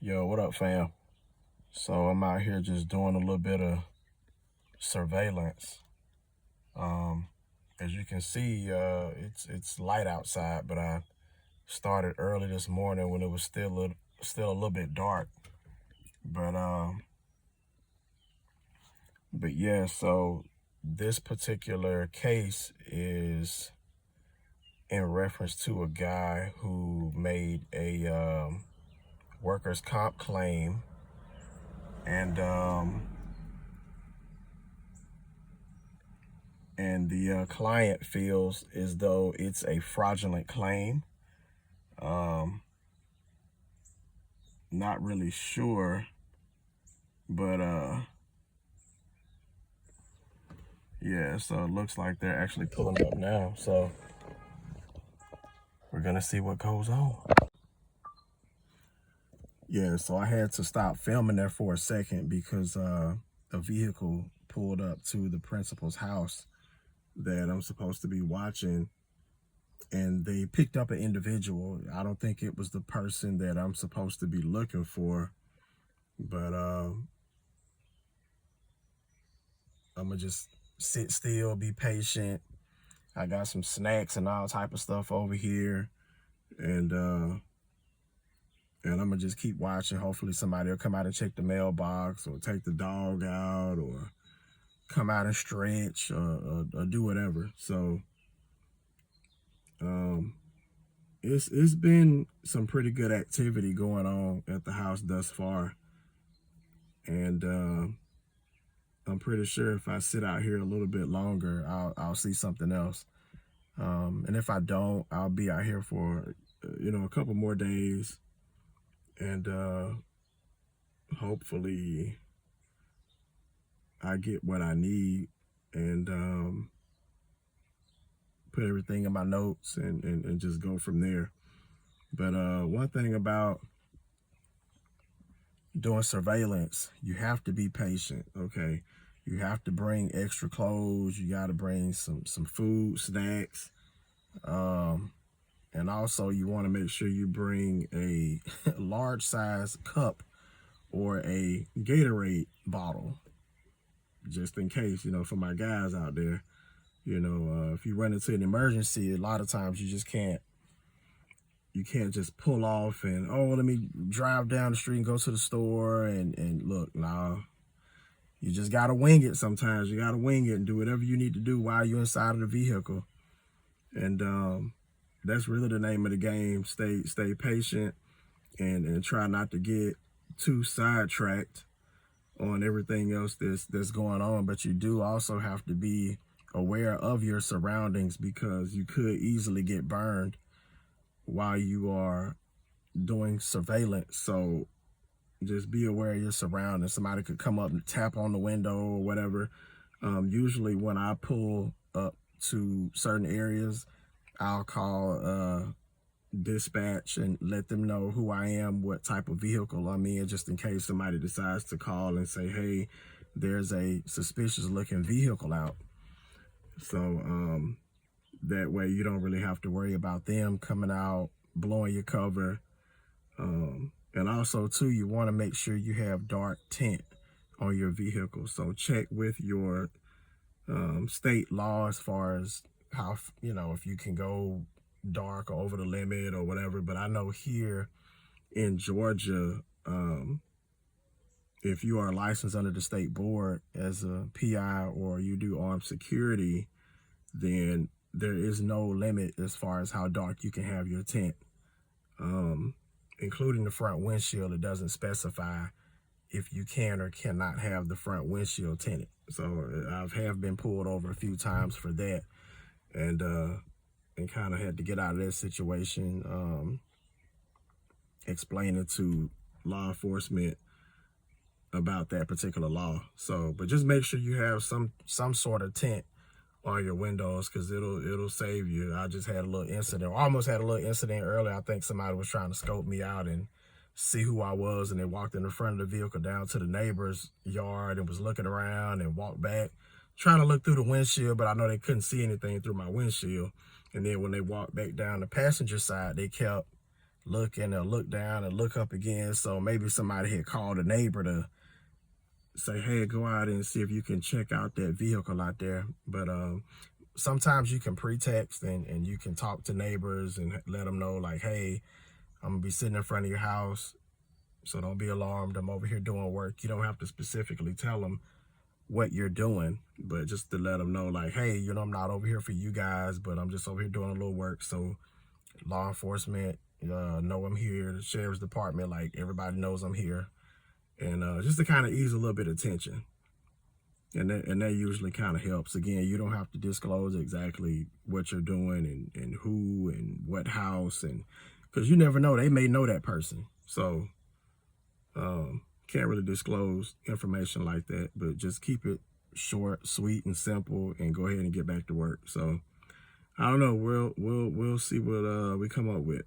Yo, what up, fam? So I'm out here just doing a little bit of surveillance. Um, as you can see, it's light outside, but I started early this morning when it was still a little bit dark. But but yeah. So this particular case is in reference to a guy who made a workers' comp claim, and the client feels as though it's a fraudulent claim. Not really sure, but yeah, so it looks like they're actually pulling up now, so we're gonna see what goes on. Yeah, so I had to stop filming there for a second because a vehicle pulled up to the principal's house that I'm supposed to be watching, and they picked up an individual. I don't think it was the person that I'm supposed to be looking for, but I'm gonna just sit still, be patient. I got some snacks and all type of stuff over here, and I'm gonna just keep watching. Hopefully somebody will come out and check the mailbox, or take the dog out, or come out and stretch, or do whatever. So it's been some pretty good activity going on at the house thus far, and I'm pretty sure if I sit out here a little bit longer, I'll see something else. And if I don't, I'll be out here for a couple more days, and hopefully I get what I need, and put everything in my notes, and just go from there. But one thing about doing surveillance, you have to be patient, okay? You have to bring extra clothes. You got to bring some food, snacks, and also you want to make sure you bring a large size cup or a Gatorade bottle, just in case, for my guys out there. If you run into an emergency, a lot of times you can't just pull off and, oh, let me drive down the street and go to the store and look. Nah, you just gotta wing it. Sometimes you gotta wing it and do whatever you need to do while you're inside of the vehicle. And that's really the name of the game. Stay patient, and try not to get too sidetracked on everything else that's going on. But you do also have to be aware of your surroundings, because you could easily get burned while you are doing surveillance. So just be aware of your surroundings. Somebody could come up and tap on the window or whatever. Usually when I pull up to certain areas, I'll call dispatch and let them know who I am, what type of vehicle I'm in, just in case somebody decides to call and say, hey, there's a suspicious looking vehicle out. So that way you don't really have to worry about them coming out, blowing your cover. And also too, you want to make sure you have dark tint on your vehicle. So check with your state law as far as how, if you can go dark or over the limit or whatever. But I know here in Georgia, if you are licensed under the state board as a PI, or you do armed security, then there is no limit as far as how dark you can have your tint, including the front windshield. It doesn't specify if you can or cannot have the front windshield tinted. So I have been pulled over a few times for that, and kind of had to get out of that situation, explaining to law enforcement about that particular law. So, but just make sure you have some sort of tint on your windows, because it'll save you. I just had a little incident, almost had a little incident earlier. I think somebody was trying to scope me out and see who I was, and they walked in the front of the vehicle down to the neighbor's yard and was looking around and walked back, trying to look through the windshield, but I know they couldn't see anything through my windshield. And then when they walked back down the passenger side, they kept look and they'll look down and look up again. So maybe somebody had called a neighbor to say, hey, go out and see if you can check out that vehicle out there. But sometimes you can pre-text and you can talk to neighbors and let them know like, hey, I'm gonna be sitting in front of your house, so don't be alarmed. I'm over here doing work. You don't have to specifically tell them what you're doing, but just to let them know like, hey, you know, I'm not over here for you guys, but I'm just over here doing a little work. So law enforcement know I'm here. The sheriff's department, like everybody knows I'm here. And just to kind of ease a little bit of tension. And that usually kind of helps. Again, you don't have to disclose exactly what you're doing and who and what house, and because you never know, they may know that person. So can't really disclose information like that, but just keep it short, sweet, and simple, and go ahead and get back to work. So I don't know. We'll see what we come up with.